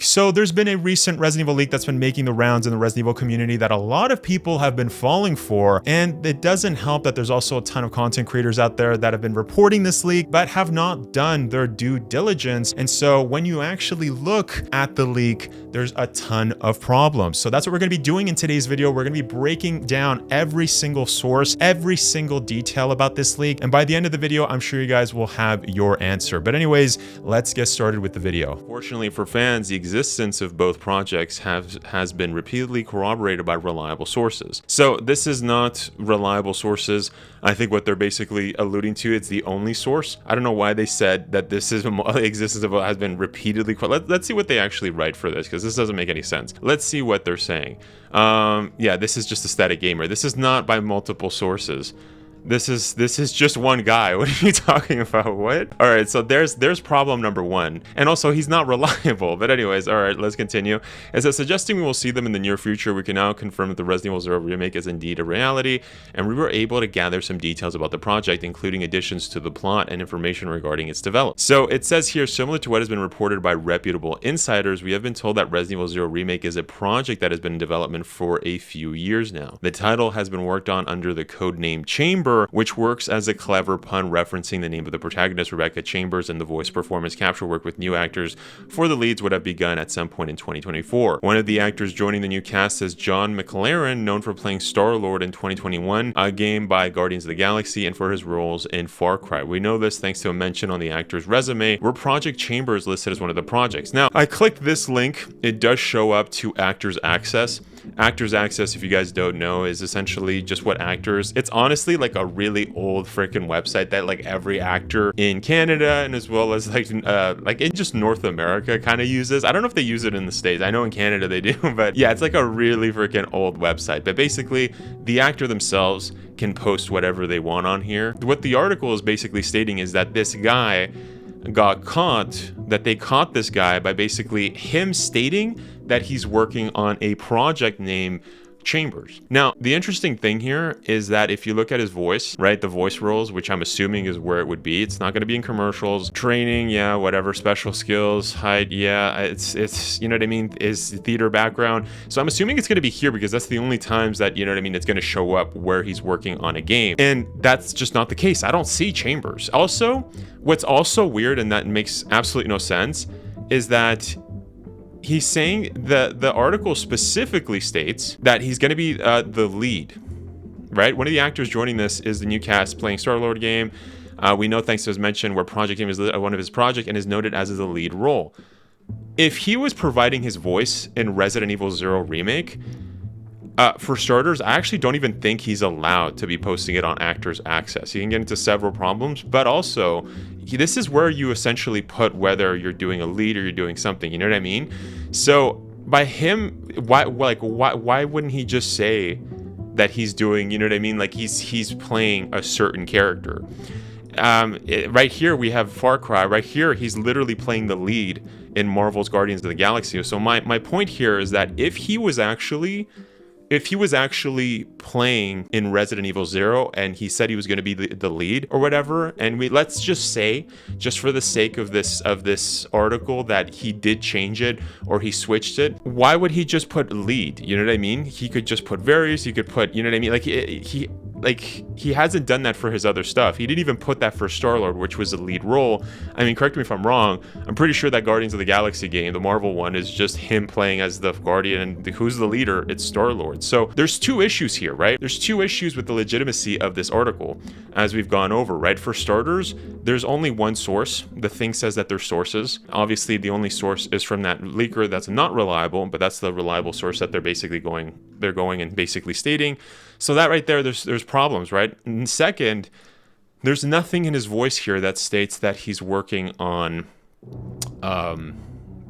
So there's been a recent Resident Evil leak that's been making the rounds in the Resident Evil community that a lot of people have been falling for, and it doesn't help that there's also a ton of content creators out there that have been reporting this leak but have not done their due diligence. And so when you actually look at the leak, there's a ton of problems. So that's what we're going to be doing in today's video. We're going to be breaking down every single source, every single detail about this leak, and by the end of the video, I'm sure you guys will have your answer. But anyways, let's get started with the video. Fortunately for fans, the existence of both projects has been repeatedly corroborated by reliable sources. So this is not reliable sources. I think what they're basically alluding to, it's the only source. I don't know why they said that this is existence of has been repeatedly. Let's see what they actually write for this, because this doesn't make any sense. Let's see what they're saying. Yeah, this is just a static gamer. This is not by multiple sources. This is just one guy. What are you talking about? What? All right, so there's problem number one. And also, he's not reliable. But anyways, all right, let's continue. It says, suggesting we will see them in the near future, we can now confirm that the Resident Evil 0 remake is indeed a reality, and we were able to gather some details about the project, including additions to the plot and information regarding its development. So it says here, similar to what has been reported by reputable insiders, we have been told that Resident Evil 0 remake is a project that has been in development for a few years now. The title has been worked on under the codename Chamber, which works as a clever pun referencing the name of the protagonist, Rebecca Chambers, and the voice performance capture work with new actors for the leads would have begun at some point in 2024. One of the actors joining the new cast is John Mclaren, known for playing Star-Lord in 2021, a game by Guardians of the Galaxy, and for his roles in Far Cry. We know this thanks to a mention on the actor's resume where Project Chamber is listed as one of the projects. Now, I clicked this link. It does show up to Actors Access. Actors Access, if you guys don't know, is essentially just what actors. It's honestly like a really old freaking website that like every actor in Canada and as well as like in just North America kind of uses. I don't know if they use it in the States. I know in Canada they do, but yeah, it's like a really freaking old website. But basically, the actor themselves can post whatever they want on here. What the article is basically stating is that this guy got caught, that they caught this guy by basically him stating that he's working on a project named Chambers. Now, the interesting thing here is that if you look at his voice, right, the voice roles, which I'm assuming is where it would be, it's not going to be in commercials, training, yeah, whatever, special skills, height, yeah, it's you know what I mean, is theater background. So I'm assuming it's going to be here because that's the only times that, you know what I mean, it's going to show up where he's working on a game. And that's just not the case. I don't see Chambers. Also, what's also weird, and that makes absolutely no sense, is that he's saying that the article specifically states that he's going to be the lead, right? One of the actors joining this is the new cast playing Star-Lord game. We know thanks to his mention where Project Game is one of his projects and is noted as the lead role. If he was providing his voice in Resident Evil 0 Remake, for starters, I actually don't even think he's allowed to be posting it on Actors Access. He can get into several problems, but also this is where you essentially put whether you're doing a lead or you're doing something, you know what I mean? So by him, why wouldn't he just say that he's doing, you know what I mean? Like he's playing a certain character. Right here we have Far Cry. Right here he's literally playing the lead in Marvel's Guardians of the Galaxy. So my point here is that if he was actually playing in Resident Evil 0 and he said he was going to be the lead or whatever, and let's just say, just for the sake of this article, that he did change it or he switched it, why would he just put lead? You know what I mean? He could just put various, he could put, you know what I mean? Like he hasn't done that for his other stuff. He didn't even put that for Star-Lord, which was the lead role. I mean, correct me if I'm wrong. I'm pretty sure that Guardians of the Galaxy game, the Marvel one, is just him playing as the Guardian, and who's the leader? It's Star-Lord. So there's two issues here, right? There's two issues with the legitimacy of this article, as we've gone over, right? For starters, there's only one source. The thing says that they're sources. Obviously, the only source is from that leaker that's not reliable, but that's the reliable source that they're going and basically stating. So that right there, there's problems, right? And second, there's nothing in his voice here that states that he's working on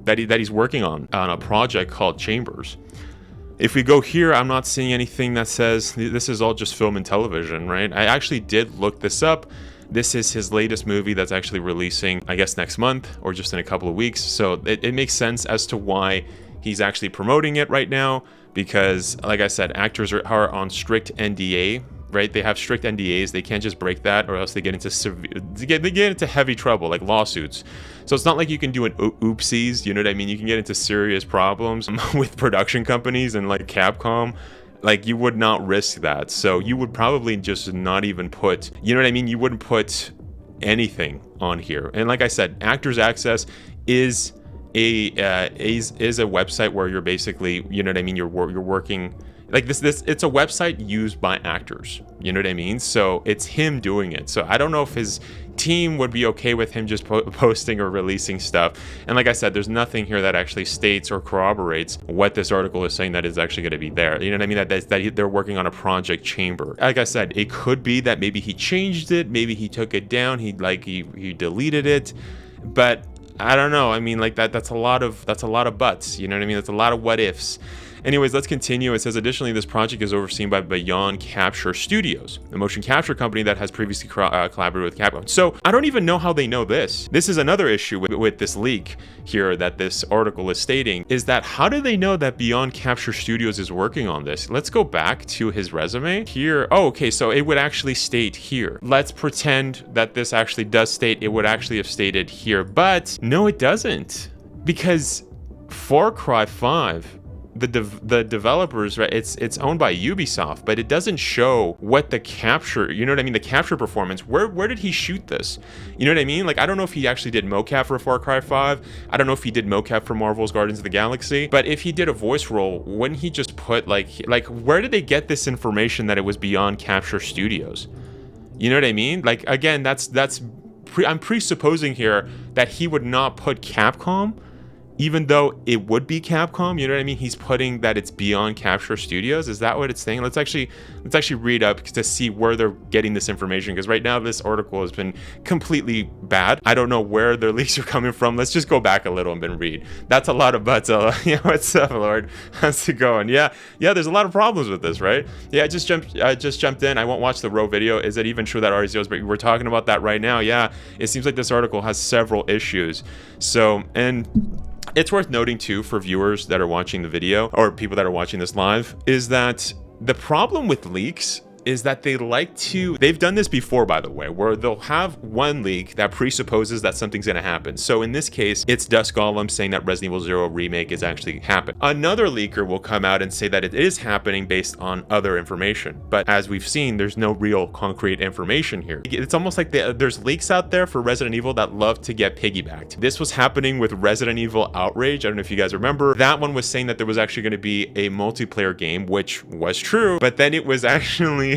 he's working on a project called Chambers. If we go here, I'm not seeing anything that says this is all just film and television, right? I actually did look this up. This is his latest movie that's actually releasing, I guess, next month or just in a couple of weeks. So it makes sense as to why he's actually promoting it right now, because like I said, actors are on strict NDA right? They have strict NDAs. They can't just break that, or else they get into heavy trouble, like lawsuits. So it's not like you can do an oopsies, you know what I mean? You can get into serious problems with production companies and like Capcom. Like, you would not risk that. So you would probably just not even put, you know what I mean? You wouldn't put anything on here. And like I said, Actors Access is a website where you're basically, you know what I mean? You're working like this. It's a website used by actors. You know what I mean? So it's him doing it. So I don't know if his team would be okay with him just posting or releasing stuff. And like I said, there's nothing here that actually states or corroborates what this article is saying that is actually going to be there. You know what I mean? That they're working on a Project Chamber. Like I said, it could be that maybe he changed it, maybe he took it down, he deleted it, but I don't know. I mean, like that's a lot of buts. You know what I mean? That's a lot of what ifs. Anyways, let's continue. It says, additionally, this project is overseen by Beyond Capture Studios, a motion capture company that has previously collaborated with Capcom. So I don't even know how they know this. This is another issue with this leak here that this article is stating, is that how do they know that Beyond Capture Studios is working on this? Let's go back to his resume here. Oh, okay, so it would actually state here. Let's pretend that this actually does state, it would actually have stated here, but no, it doesn't. Because Far Cry 5, the developers, right, it's owned by Ubisoft, but it doesn't show what the capture, you know what I mean, the capture performance. Where did he shoot this? You know what I mean? Like, I don't know if he actually did mocap for Far Cry 5. I don't know if he did mocap for Marvel's Guardians of the Galaxy, but if he did a voice role, wouldn't he just put like where did they get this information that it was Beyond Capture Studios? You know what I mean? Like, again, I'm presupposing here that he would not put Capcom, even though it would be Capcom. You know what I mean? He's putting that it's Beyond Capture Studios. Is that what it's saying? Let's actually read up to see where they're getting this information, because right now this article has been completely bad. I don't know where their leaks are coming from. Let's just go back a little and then read. That's a lot of butts. Yeah, what's up, Lord? How's it going? Yeah, there's a lot of problems with this, right? Yeah, I just jumped in. I won't watch the Row video. Is it even true that RCOs, but we're talking about that right now? Yeah, it seems like this article has several issues. So, and it's worth noting too, for viewers that are watching the video or people that are watching this live, is that the problem with leaks is that they've done this before, by the way, where they'll have one leak that presupposes that something's going to happen. So in this case, it's Dusk Golem saying that Resident Evil 0 remake is actually happening. Another leaker will come out and say that it is happening based on other information. But as we've seen, there's no real concrete information here. It's almost like there's leaks out there for Resident Evil that love to get piggybacked. This was happening with Resident Evil Outrage. I don't know if you guys remember. That one was saying that there was actually going to be a multiplayer game, which was true, but then it was actually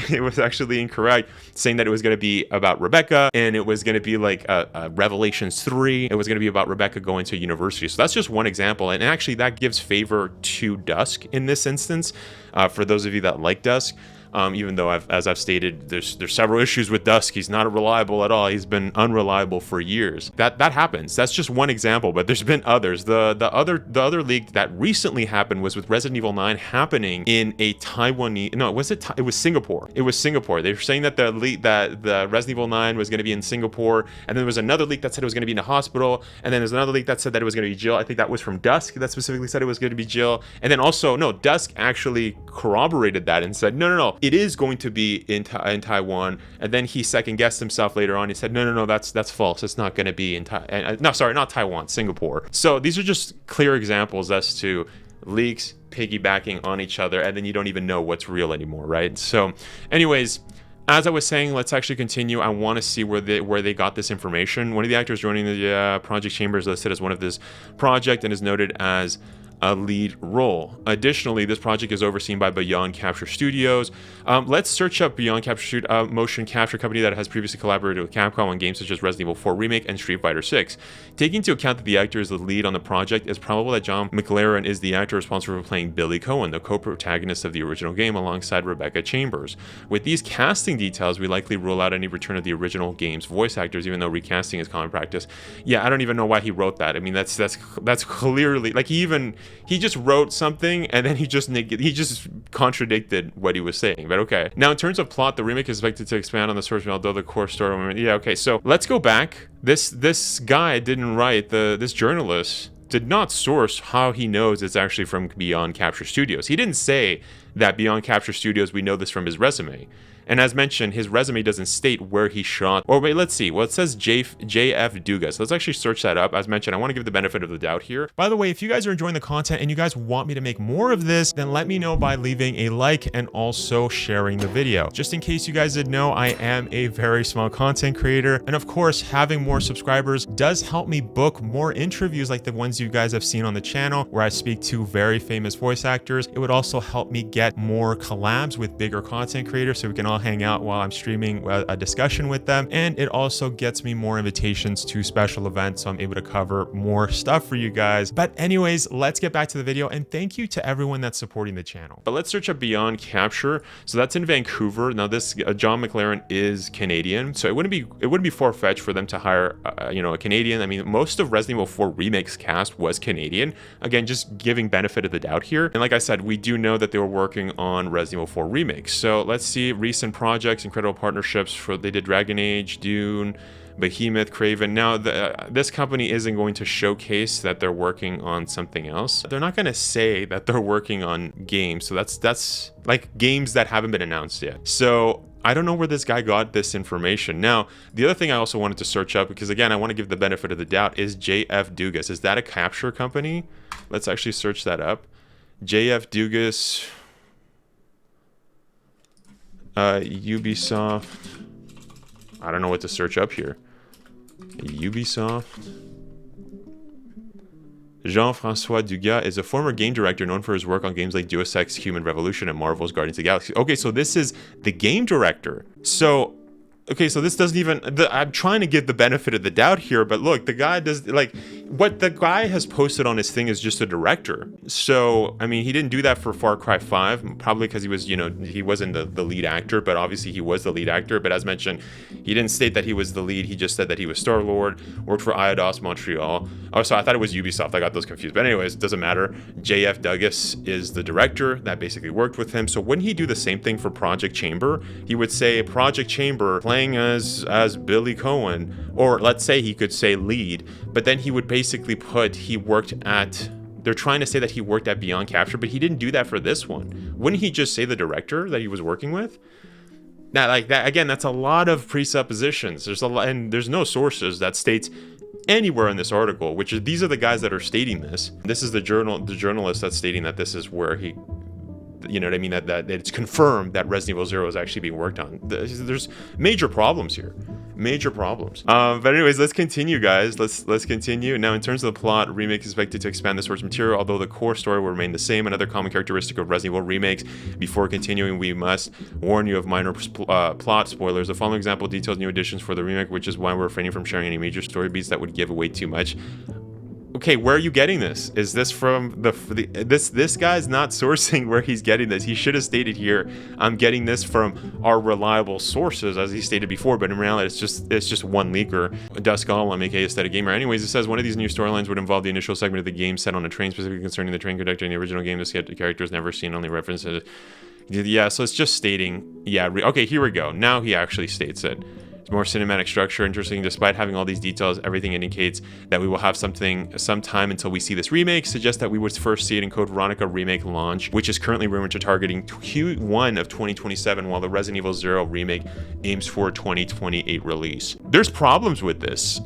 incorrect, saying that it was going to be about Rebecca, and it was going to be like Revelations 3. It was going to be about Rebecca going to university. So that's just one example, and actually that gives favor to Dusk in this instance, for those of you that like Dusk. Even though as I've stated, there's several issues with Dusk. He's not reliable at all. He's been unreliable for years. That happens. That's just one example, but there's been others. The other leak that recently happened was with Resident Evil 9 happening in a Taiwanese. No, it was Singapore. It was Singapore. They were saying that the Resident Evil 9 was going to be in Singapore, and then there was another leak that said it was going to be in a hospital, and then there's another leak that said that it was going to be Jill. I think that was from Dusk that specifically said it was going to be Jill, and then also Dusk actually corroborated that and said no. It is going to be in Taiwan, and then he second guessed himself later on. He said, no, that's false. It's not going to be in not Taiwan, Singapore. So these are just clear examples as to leaks piggybacking on each other, and then you don't even know what's real anymore, right? So, anyways, as I was saying, let's actually continue. I want to see where they got this information. One of the actors joining the Project Chamber is listed as one of this project and is noted as a lead role. Additionally, this project is overseen by Beyond Capture Studios. Let's search up Beyond Capture motion capture company that has previously collaborated with Capcom on games such as Resident Evil 4 Remake and Street Fighter 6. Taking into account that the actor is the lead on the project, it's probable that John Mclaren is the actor responsible for playing Billy Cohen, the co-protagonist of the original game, alongside Rebecca Chambers. With these casting details, we likely rule out any return of the original game's voice actors, even though recasting is common practice. Yeah, I don't even know why he wrote that. I mean, that's clearly, like, he just wrote something and then he just contradicted what he was saying. But okay. Now, in terms of plot, the remake is expected to expand on the source material, although the core story. Yeah, okay. So let's go back. This guy didn't write this journalist did not source how he knows it's actually from Beyond Capture Studios. He didn't say that Beyond Capture Studios, we know this from his resume. And as mentioned, his resume doesn't state where he shot. Or wait, let's see. Well, it says JF Dugas. Let's actually search that up. As mentioned, I want to give the benefit of the doubt here. By the way, if you guys are enjoying the content and you guys want me to make more of this, then let me know by leaving a like and also sharing the video. Just in case you guys didn't know, I am a very small content creator. And of course, having more subscribers does help me book more interviews like the ones you guys have seen on the channel, where I speak to very famous voice actors. It would also help me get more collabs with bigger content creators so we can all hang out while I'm streaming a discussion with them. And it also gets me more invitations to special events, so I'm able to cover more stuff for you guys. But anyways, let's get back to the video, and thank you to everyone that's supporting the channel. But let's search up Beyond Capture. So that's in Vancouver. Now this John Mclaren is Canadian, so it wouldn't be far-fetched for them to hire a Canadian. I mean, most of Resident Evil 4 Remake's cast was Canadian. Again, just giving benefit of the doubt here. And like I said, we do know that they were working on Resident Evil 4 Remake. So let's see recent projects, incredible partnerships. They did Dragon Age, Dune, Behemoth, Craven. Now, this company isn't going to showcase that they're working on something else. They're not going to say that they're working on games. So that's like games that haven't been announced yet. So I don't know where this guy got this information. Now, the other thing I also wanted to search up, because again, I want to give the benefit of the doubt, is JF Dugas. Is that a capture company? Let's actually search that up. JF Dugas, Ubisoft. I don't know what to search up here. Ubisoft. Jean-François Dugas is a former game director known for his work on games like Deus Ex Human Revolution and Marvel's Guardians of the Galaxy. Okay, so this is the game director. So, okay, so this doesn't even... I'm trying to give the benefit of the doubt here, but look, the guy does... Like, what the guy has posted on his thing is just a director. So, I mean, he didn't do that for Far Cry 5, probably because he was, he wasn't the lead actor, but obviously he was the lead actor. But as mentioned, he didn't state that he was the lead. He just said that he was Star-Lord, worked for Eidos Montreal. Oh, so I thought it was Ubisoft. I got those confused. But anyways, it doesn't matter. JF Douglas is the director that basically worked with him. So wouldn't he do the same thing for Project Chamber? He would say Project Chamber playing as Billy Cohen, or let's say he could say lead, but then he would basically put he worked at... They're trying to say that he worked at Beyond Capture, but he didn't do that for this one. Wouldn't he just say the director that he was working with? Now, like that again, that's a lot of presuppositions. There's a lot, and there's no sources that states anywhere in this article, which is these are the guys that are stating this. This is the journalist that's stating that this is where he, you know what I mean, that it's confirmed that Resident Evil 0 is actually being worked on. There's major problems here. Major problems. But anyways, let's continue, guys. Let's continue. Now, in terms of the plot, Remake is expected to expand the source material, although the core story will remain the same. Another common characteristic of Resident Evil remakes. Before continuing, we must warn you of minor plot spoilers. The following example details new additions for the remake, which is why we're refraining from sharing any major story beats that would give away too much. Okay, where are you getting this? Is this from this guy's not sourcing where he's getting this? He should have stated here, I'm getting this from our reliable sources, as he stated before, but in reality it's just one leaker, Dusk Golem, aka Aesthetic Gamer. Anyways, it says one of these new storylines would involve the initial segment of the game set on a train, specifically concerning the train conductor in the original game. The characters never seen, only references. Yeah, so it's just stating, yeah, okay, here we go. Now he actually states it. More cinematic structure. Interesting, despite having all these details, everything indicates that we will have some time until we see this remake. Suggests that we would first see it in Code Veronica remake launch, which is currently rumored to targeting Q1 of 2027, while the Resident Evil 0 remake aims for 2028 release. There's problems with this.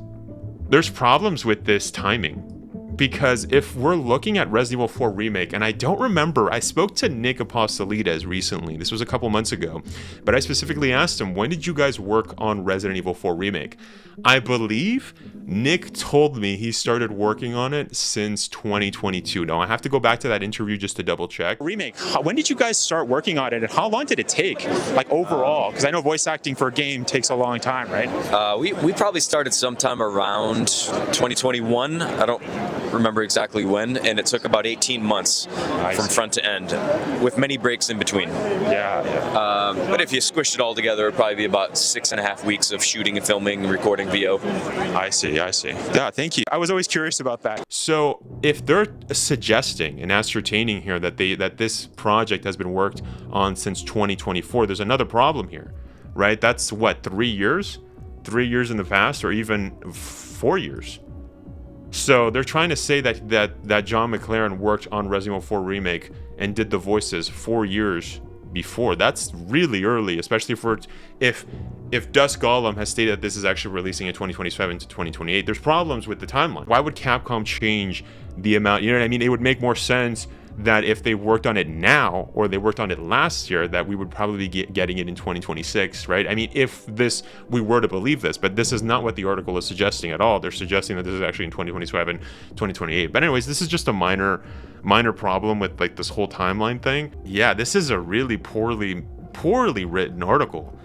There's problems with this timing. Because if we're looking at Resident Evil 4 Remake, and I don't remember, I spoke to Nick Apostolides recently, this was a couple months ago, but I specifically asked him, when did you guys work on Resident Evil 4 Remake? I believe Nick told me he started working on it since 2022. Now, I have to go back to that interview just to double check. Remake, when did you guys start working on it, and how long did it take, like overall? Because I know voice acting for a game takes a long time, right? We probably started sometime around 2021. I don't remember exactly when, and it took about 18 months from front to end, with many breaks in between. But if you squished it all together, it'd probably be about 6.5 weeks of shooting and filming and recording VO. I see. Yeah, thank you. I was always curious about that. So if they're suggesting and ascertaining here that this project has been worked on since 2024, there's another problem here, right? That's what, 3 years? 3 years in the past, or even 4 years? So they're trying to say that John McLaren worked on Resident Evil 4 Remake and did the voices 4 years before. That's really early, especially for if Dusk Golem has stated that this is actually releasing in 2027 to 2028. There's problems with the timeline. Why would Capcom change the amount? You know what I mean? It would make more sense that if they worked on it now or they worked on it last year, that we would probably be getting it in 2026, right? I mean, if we were to believe this, but this is not what the article is suggesting at all. They're suggesting that this is actually in 2027, 2028. But anyways, this is just a minor problem with like this whole timeline thing. Yeah, this is a really poorly written article.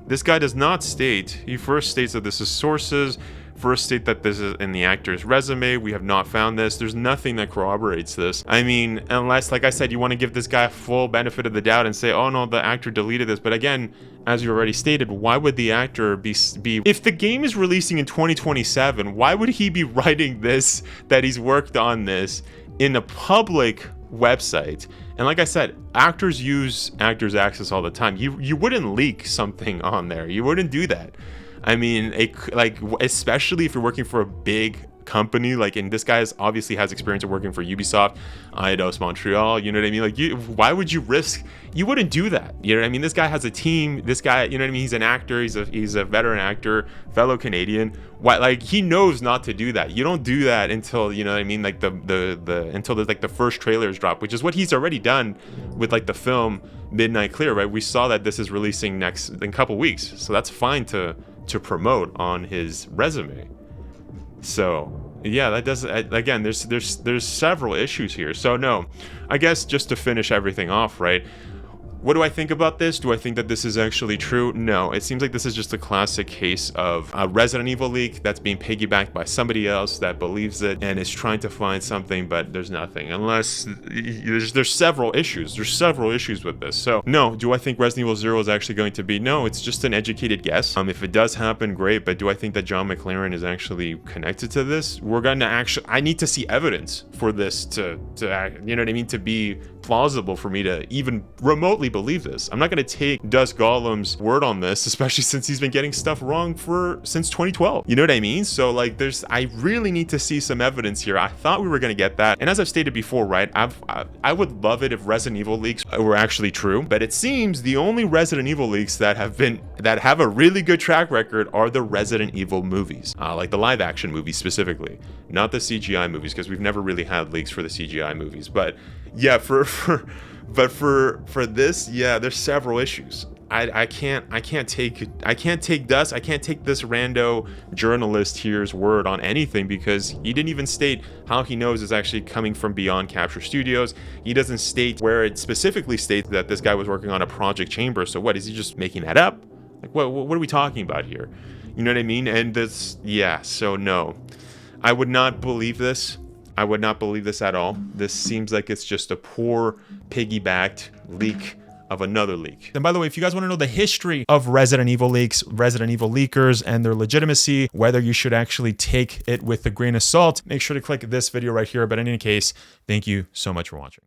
This guy does not state, he first states that this is sources, first state that this is in the actor's resume. We have not found this. There's nothing that corroborates this. I mean, unless, like I said, you want to give this guy full benefit of the doubt and say, oh no, the actor deleted this. But again, as you already stated, why would the actor be if the game is releasing in 2027, why would he be writing this, that he's worked on this in a public website? And like I said, actors use Actors Access all the time. You wouldn't leak something on there. You wouldn't do that. I mean, especially if you're working for a big company, and this guy obviously has experience of working for Ubisoft, Eidos Montreal, you know what I mean? Why would you risk? You wouldn't do that. You know what I mean? This guy has a team. This guy, you know what I mean? He's an actor. He's a veteran actor, fellow Canadian. Why? He knows not to do that. You don't do that until, you know what I mean? Until there's the first trailers drop, which is what he's already done with the film Midnight Clear, right? We saw that this is releasing in a couple weeks, so that's fine to promote on his resume. So yeah, that does, again, there's several issues here. So no, I guess just to finish everything off, right? What do I think about this? Do I think that this is actually true? No, it seems like this is just a classic case of a Resident Evil leak that's being piggybacked by somebody else that believes it and is trying to find something, but there's nothing. Unless there's several issues. There's several issues with this. So no, do I think Resident Evil 0 is actually going to be? No, it's just an educated guess. If it does happen, great. But do I think that John McLaren is actually connected to this? I need to see evidence for this to you know what I mean, to be plausible for me to even remotely believe this. I'm not going to take Dusk Golem's word on this, especially since he's been getting stuff wrong since 2012. You know what I mean? So I really need to see some evidence here. I thought we were going to get that. And as I've stated before, right, I would love it if Resident Evil leaks were actually true, but it seems the only Resident Evil leaks that have a really good track record are the Resident Evil movies, like the live action movies specifically, not the CGI movies, because we've never really had leaks for the CGI movies. But yeah, for this, yeah, there's several issues. I can't take this rando journalist here's word on anything, because he didn't even state how he knows it's actually coming from beyond Capture Studios. He doesn't state where it specifically states that this guy was working on a Project Chamber. So what, is he just making that up? What are we talking about here? You know what I mean? And this, yeah, so no, I would not believe this. I would not believe this at all. This seems like it's just a poor piggybacked leak of another leak. And by the way, if you guys want to know the history of Resident Evil leaks, Resident Evil leakers, and their legitimacy, whether you should actually take it with a grain of salt, make sure to click this video right here. But in any case, thank you so much for watching.